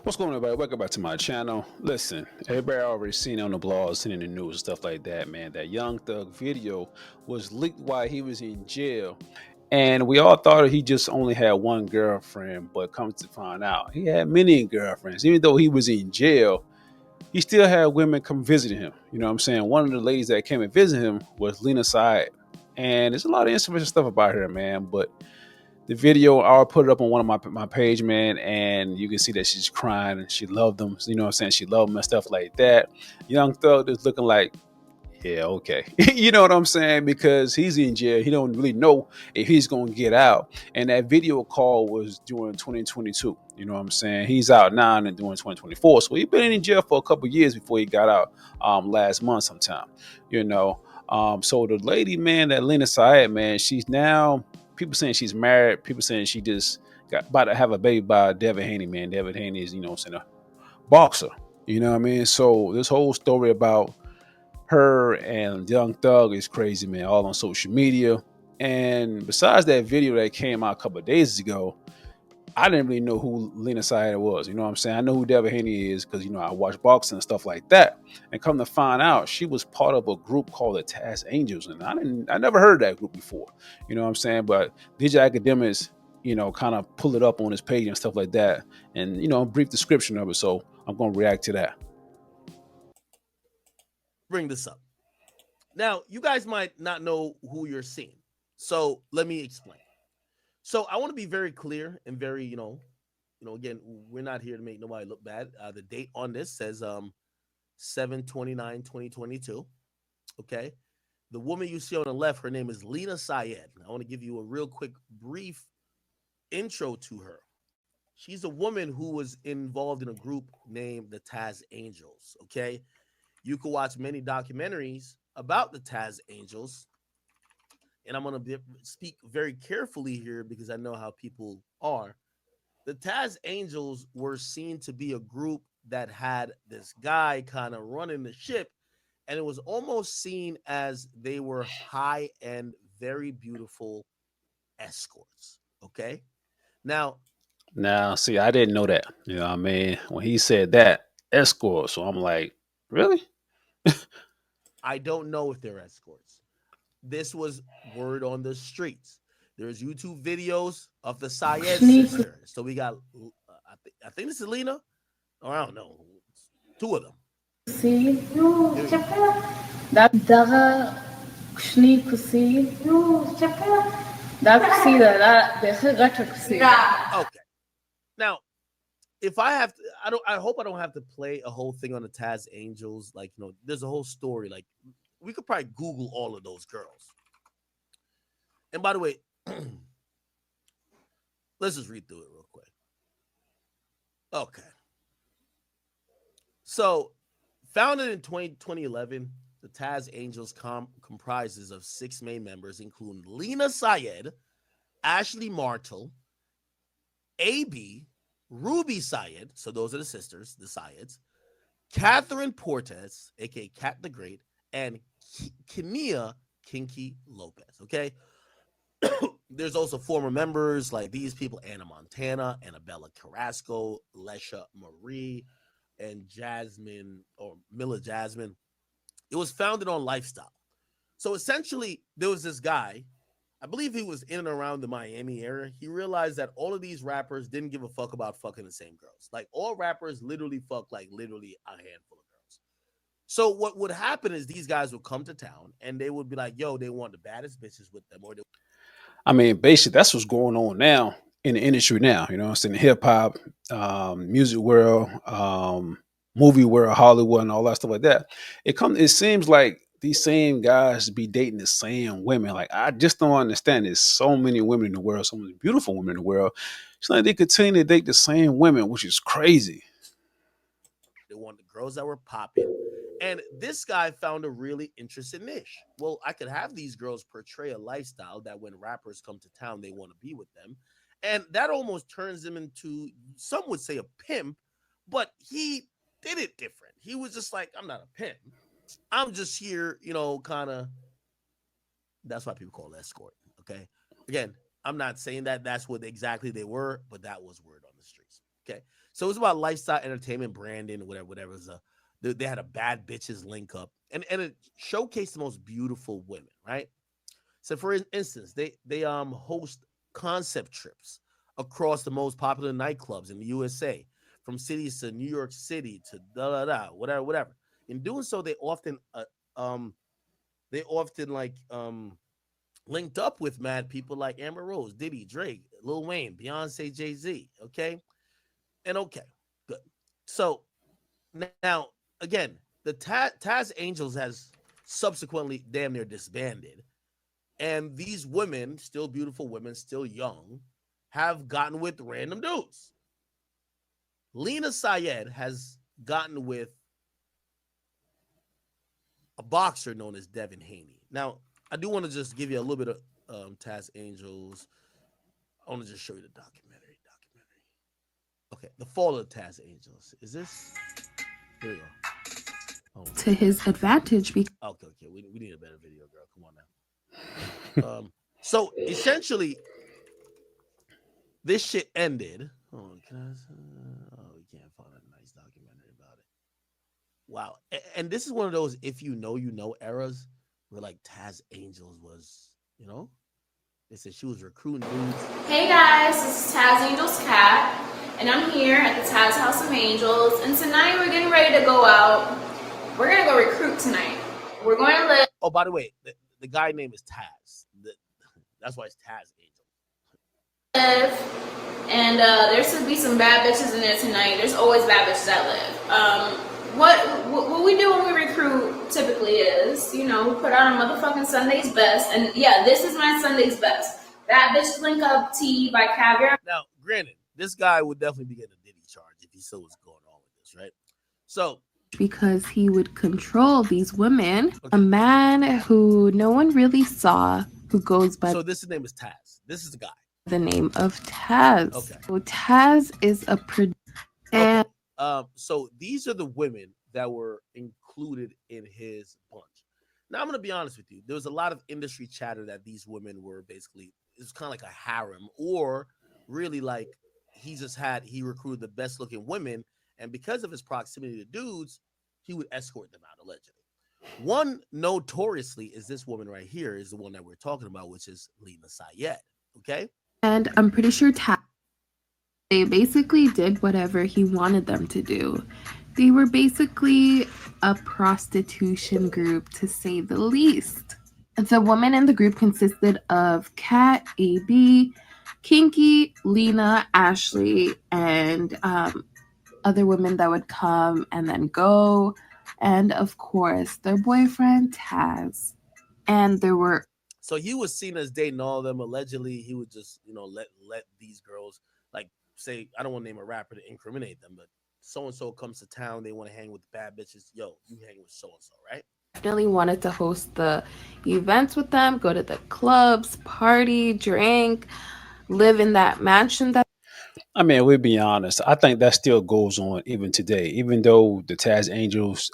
What's going on, everybody? Welcome back to my channel. Listen, everybody already seen on the blogs, seen in the news and stuff like that, man. That Young Thug video was leaked while he was in jail. And we all thought he just only had one girlfriend, but comes to find out, he had many girlfriends. Even though he was in jail, he still had women come visit him. You know what I'm saying? One of the ladies that came and visit him was Lena Syed. And there's a lot of information stuff about her, man. But the video, I'll put it up on one of my page, man, and you can see that she's crying and she loved them. You know what I'm saying? She loved them and stuff like that. Young Thug is looking like, yeah, okay. You know what I'm saying? Because he's in jail. He don't really know if he's going to get out. And that video call was during 2022. You know what I'm saying? He's out now and during 2024. So he's been in jail for a couple years before he got out last month sometime. You know, so the lady, man, that Lena Syed, man, she's now, people saying she's married. People saying she just got about to have a baby by Devin Haney, man. Devin Haney is, you know what I'm saying, a boxer. You know what I mean? So this whole story about her and Young Thug is crazy, man, all on social media. And besides that video that came out a couple of days ago, I didn't really know who Lena Syed was. You know what I'm saying? I know who Devin Haney is because, you know, I watch boxing and stuff like that. And come to find out, she was part of a group called the Taz Angels. And I never heard of that group before. You know what I'm saying? But DJ Academics, you know, kind of pull it up on his page and stuff like that. And, you know, a brief description of it. So I'm going to react to that. Bring this up. Now, you guys might not know who you're seeing. So let me explain. So I want to be very clear and very, again, we're not here to make nobody look bad. The date on this says 7/29/2022. Okay. The woman you see on the left, her name is Lena Syed. I want to give you a real quick, brief intro to her. She's a woman who was involved in a group named the Taz Angels. Okay. You can watch many documentaries about the Taz Angels. And I'm going to speak very carefully here because I know how people are. The Taz Angels were seen to be a group that had this guy kind of running the ship. And it was almost seen as they were high-end, very beautiful escorts. Okay? Now, See, I didn't know that. You know what I mean? When he said that, escort. So I'm like, really? I don't know if they're escorts. This was word on the streets. There's YouTube videos of the Syed sisters. So we got, I think this is Lena, or I don't know, two of them. Okay. Now, if I have to, I hope I don't have to play a whole thing on the Taz Angels. Like, there's a whole story. Like, we could probably Google all of those girls. And by the way, let's just read through it real quick. Okay. So, founded in 2011, the Taz Angels comprises of 6 main members, including Lena Syed, Ashley Martel, AB, Ruby Syed, so those are the sisters, the Syeds, Catherine Portes, aka Cat the Great, and Kenia Kinky Lopez. Okay. There's also former members like these people: Anna Montana, Annabella Carrasco, Lesha Marie, and Jasmine or Mila Jasmine. It was founded on lifestyle. So essentially, there was this guy, I believe he was in and around the Miami area. He realized that all of these rappers didn't give a fuck about fucking the same girls. Like, all rappers literally fuck like literally a handful of girls. So what would happen is these guys would come to town and they would be like, yo, they want the baddest bitches with them. I mean, basically, that's what's going on now in the industry now. You know what I'm saying? Hip hop, music world, movie world, Hollywood, and all that stuff like that. It seems like these same guys be dating the same women. Like, I just don't understand. There's so many women in the world, so many beautiful women in the world. It's like they continue to date the same women, which is crazy. They wanted the girls that were popping. And this guy found a really interesting niche. Well, I could have these girls portray a lifestyle that when rappers come to town, they want to be with them. And that almost turns him into, some would say, a pimp, but he did it different. He was just like, I'm not a pimp. I'm just here, kind of. That's why people call it escort. Okay. Again, I'm not saying that that's what exactly they were, but that was word on the streets. Okay. So it was about lifestyle entertainment branding, whatever. They had a bad bitches link up, and it showcased the most beautiful women, right? So for instance, they host concept trips across the most popular nightclubs in the USA, from cities to New York City to whatever. In doing so, um they often linked up with mad people like Amber Rose, Diddy, Drake, Lil Wayne, Beyonce, Jay Z. Okay, and okay, good. So now again, the Taz Angels has subsequently damn near disbanded, and these women, still beautiful women, still young, have gotten with random dudes. Lena Syed has gotten with a boxer known as Devin Haney. Now, I do want to just give you a little bit of Taz Angels. I want to just show you the documentary. Okay, the fall of the Taz Angels. Is this? Here we go. Oh, to his advantage because okay. We need a better video, girl. Come on now. So essentially, this shit ended. Oh, we can't find a nice documentary about it. Wow. And this is one of those if you know eras where like Taz Angels was, they said she was recruiting dudes. Hey guys, this is Taz Angels Cat, and I'm here at the Taz House of Angels, and tonight we're getting ready to go out. We're gonna go recruit tonight. We're going to live. Oh, by the way, the guy name is Taz. That's why it's Taz Angel. And there should be some bad bitches in there tonight. There's always bad bitches that live. What we do when we recruit typically is, we put on a motherfucking Sunday's Best. And yeah, this is my Sunday's Best. Bad Bitch Link Up Tea by Caviar. Now, granted, this guy would definitely be getting a Diddy charge if he still was going on with this, right? So, because he would control these women. Okay. A man who no one really saw, who goes by. So this name is Taz. This is the guy. The name of Taz. Okay. So Taz is a and so these are the women that were included in his bunch. Now I'm gonna be honest with you. There was a lot of industry chatter that these women were basically, it's kind of like a harem, or really like he recruited the best looking women, and because of his proximity to dudes, he would escort them out allegedly. One notoriously is this woman right here, is the one that we're talking about, which is Lena Syed. Okay. And I'm pretty sure they basically did whatever he wanted them to do. They were basically a prostitution group, to say the least. The women in the group consisted of Kat, AB, Kinky, Lena, Ashley, and other women that would come and then go. And of course, their boyfriend, Taz. And there were... So he was seen as dating all of them. Allegedly, he would just, let these girls, like, say, I don't want to name a rapper to incriminate them, but so-and-so comes to town, they want to hang with bad bitches. Yo, you hang with so-and-so, right? Definitely wanted to host the events with them, go to the clubs, party, drink, live in that mansion that... I mean, we'll be honest. I think that still goes on even today. Even though the Taz Angels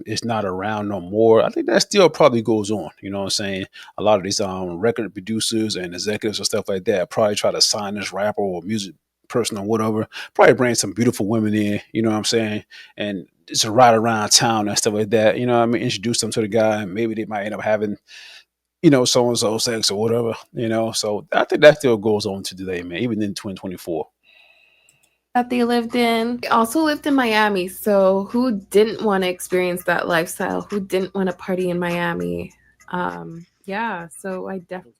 is not around no more, I think that still probably goes on. You know what I'm saying? A lot of these record producers and executives and stuff like that probably try to sign this rapper or music person or whatever. Probably bring some beautiful women in. You know what I'm saying? And just ride around town and stuff like that. You know what I mean? Introduce them to the guy, and maybe they might end up having, so and so sex or whatever. So I think that still goes on to today, man. Even in 2024. That they lived in. They also lived in Miami, so who didn't want to experience that lifestyle? Who didn't want to party in Miami? Yeah, so I definitely...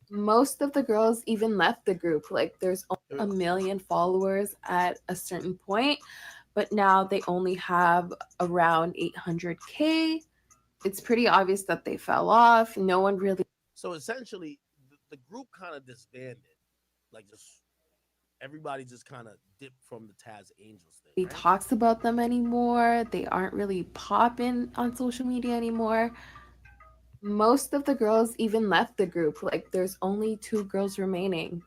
Most of the girls even left the group. Like, there's 1 million followers at a certain point, but now they only have around 800K. It's pretty obvious that they fell off. No one really... So essentially, the group kind of disbanded. Like, just everybody just kind of dipped from the Taz Angels thing. He talks about them anymore. They aren't really popping on social media anymore. Most of the girls even left the group. Like, there's only 2 girls remaining.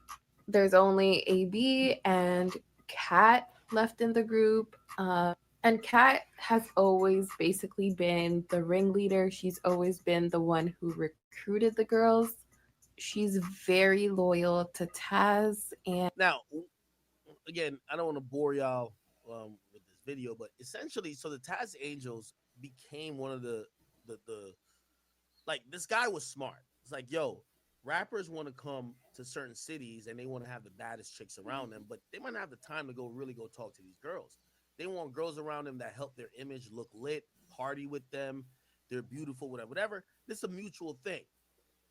There's only AB and Kat left in the group. And Kat has always basically been the ringleader. She's always been the one who recruited the girls. She's very loyal to Taz. And now, again, I don't want to bore y'all with this video, but essentially, so the Taz Angels became one of the like this guy was smart. It's like, yo, rappers want to come to certain cities and they want to have the baddest chicks around them, but they might not have the time to go really go talk to these girls. They want girls around them that help their image look lit, party with them, they're beautiful, whatever, whatever. This is a mutual thing.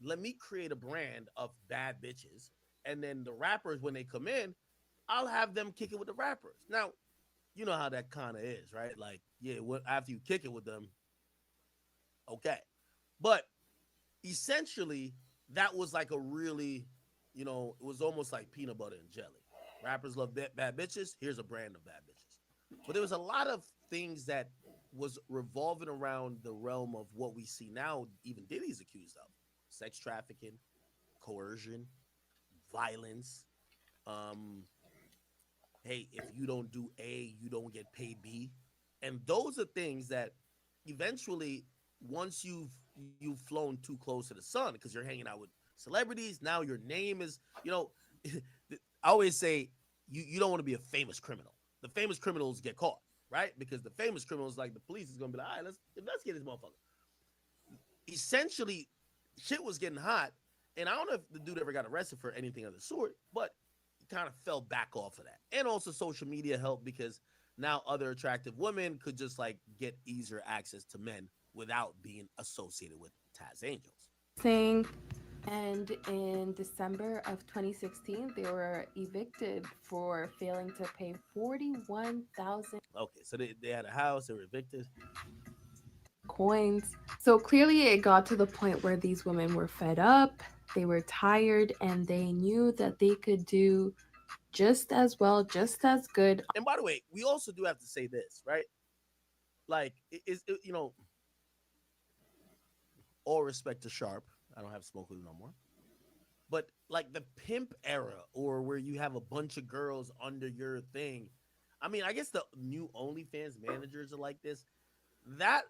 Let me create a brand of bad bitches, and then the rappers when they come in, I'll have them kick it with the rappers. Now, you know how that kind of is, right? Like, yeah, what after you kick it with them, okay. But essentially, that was like a really, it was almost like peanut butter and jelly. Rappers love bad bitches. Here's a brand of bad bitches. But there was a lot of things that was revolving around the realm of what we see now, even Diddy's accused of: sex trafficking, coercion, violence. Um, hey, if you don't do A, you don't get paid B. And those are things that eventually, once you've flown too close to the sun because you're hanging out with celebrities, now your name is, I always say you don't want to be a famous criminal. The famous criminals get caught, right? Because the famous criminals, like the police, is gonna be like, all right, let's get this motherfucker. Essentially, shit was getting hot, and I don't know if the dude ever got arrested for anything of the sort, but he kind of fell back off of that. And also, social media helped because now other attractive women could just like get easier access to men without being associated with Taz Angels. Saying, and in December of 2016, they were evicted for failing to pay 41,000 Okay, so they had a house, they were evicted. coins. So clearly, it got to the point where these women were fed up, they were tired, and they knew that they could do just as well, just as good. And by the way, we also do have to say this, right? Like, all respect to Sharp. I don't have smoke with him no more. But like the pimp era, or where you have a bunch of girls under your thing. I mean, I guess the new OnlyFans managers are like this. That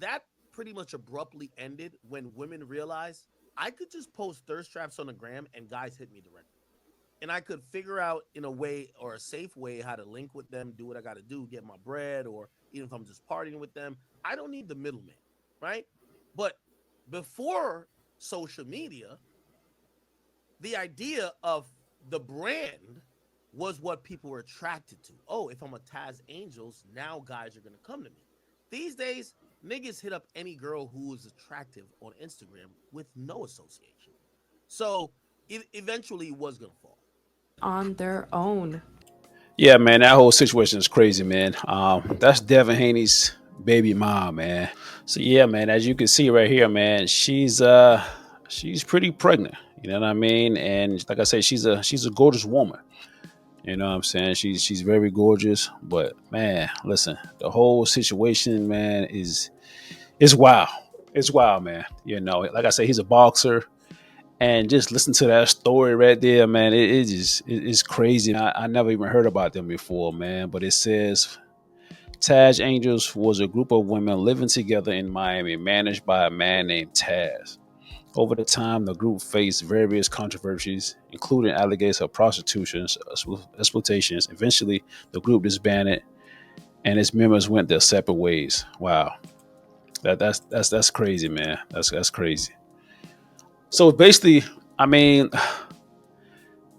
that pretty much abruptly ended when women realized I could just post thirst traps on the gram and guys hit me directly. And I could figure out in a way or a safe way how to link with them, do what I got to do, get my bread, or even if I'm just partying with them, I don't need the middleman, right? But before social media, the idea of the brand was what people were attracted to. Oh, if I'm a Taz Angels, now guys are going to come to me. These days, niggas hit up any girl who is attractive on Instagram with no association. So it eventually was going to fall. On their own. Yeah, man, that whole situation is crazy, man. That's Devin Haney's baby mom, man. So yeah, man, as you can see right here, man, she's pretty pregnant. You know what I mean? And like I said, she's a gorgeous woman. You know what I'm saying? She's very gorgeous. But man, listen, the whole situation, man, is wild. It's wild, man. You know, like I said, he's a boxer. And just listen to that story right there, man. It's crazy. I never even heard about them before, man. But it says Taz Angels was a group of women living together in Miami, managed by a man named Taz. Over the time, the group faced various controversies, including allegations of prostitution, exploitations. Eventually, the group disbanded, and its members went their separate ways. Wow, that's crazy, man. That's crazy. So basically, I mean,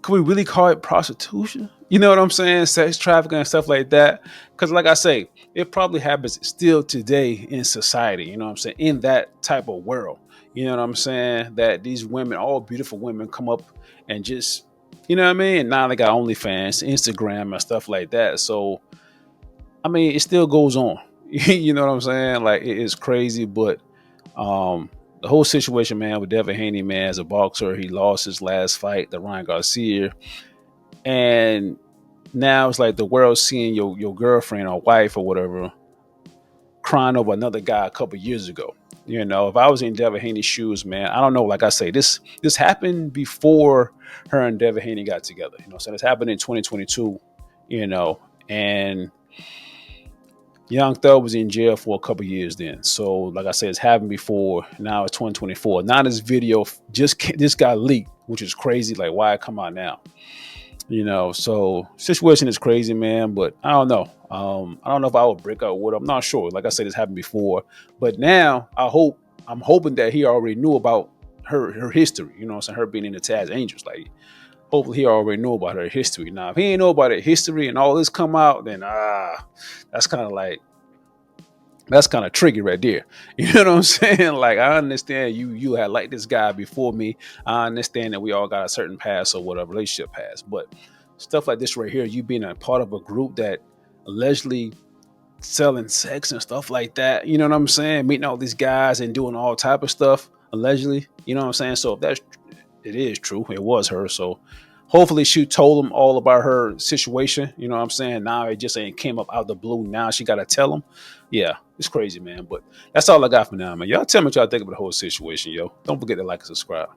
can we really call it prostitution? You know what I'm saying? Sex trafficking and stuff like that. Because, like I say, it probably happens still today in society. You know what I'm saying? In that type of world. You know what I'm saying? That these women, all beautiful women, come up and just, you know what I mean? And now they got OnlyFans, Instagram, and stuff like that. So, I mean, it still goes on. You know what I'm saying? Like, it is crazy, but the whole situation, man, with Devin Haney, man, as a boxer, he lost his last fight to Ryan Garcia, and now it's like the world seeing your girlfriend or wife or whatever crying over another guy a couple years ago. You know, if I was in Devin Haney's shoes, man, I don't know. Like I say, this happened before her and Devin Haney got together. You know, so this happened in 2022. You know, and Young Thug was in jail for a couple years then. So, like I said, it's happened before. Now it's 2024. Now this video just got leaked, which is crazy. Like, why it come out now? So situation is crazy, man. But I don't know. I don't know if I would break up with her. I'm not sure. Like I said, it's happened before. But now I'm hoping that he already knew about her history. You know what I'm saying? Her being in the Taz Angels. Like, hopefully he already knew about her history. Now, if he ain't know about her history and all this come out, then that's kind of like that's kind of tricky right there. You know what I'm saying? Like, I understand you had liked this guy before me. I understand that we all got a certain past or whatever relationship past, but stuff like this right here, you being a part of a group that allegedly selling sex and stuff like that. You know what I'm saying? Meeting all these guys and doing all type of stuff allegedly. You know what I'm saying? So if it is true, it was her. So hopefully she told him all about her situation. You know what I'm saying? Now it just ain't came up out the blue. Now she got to tell him. Yeah, it's crazy, man. But that's all I got for now, man. Y'all tell me what y'all think about the whole situation, yo. Don't forget to like and subscribe.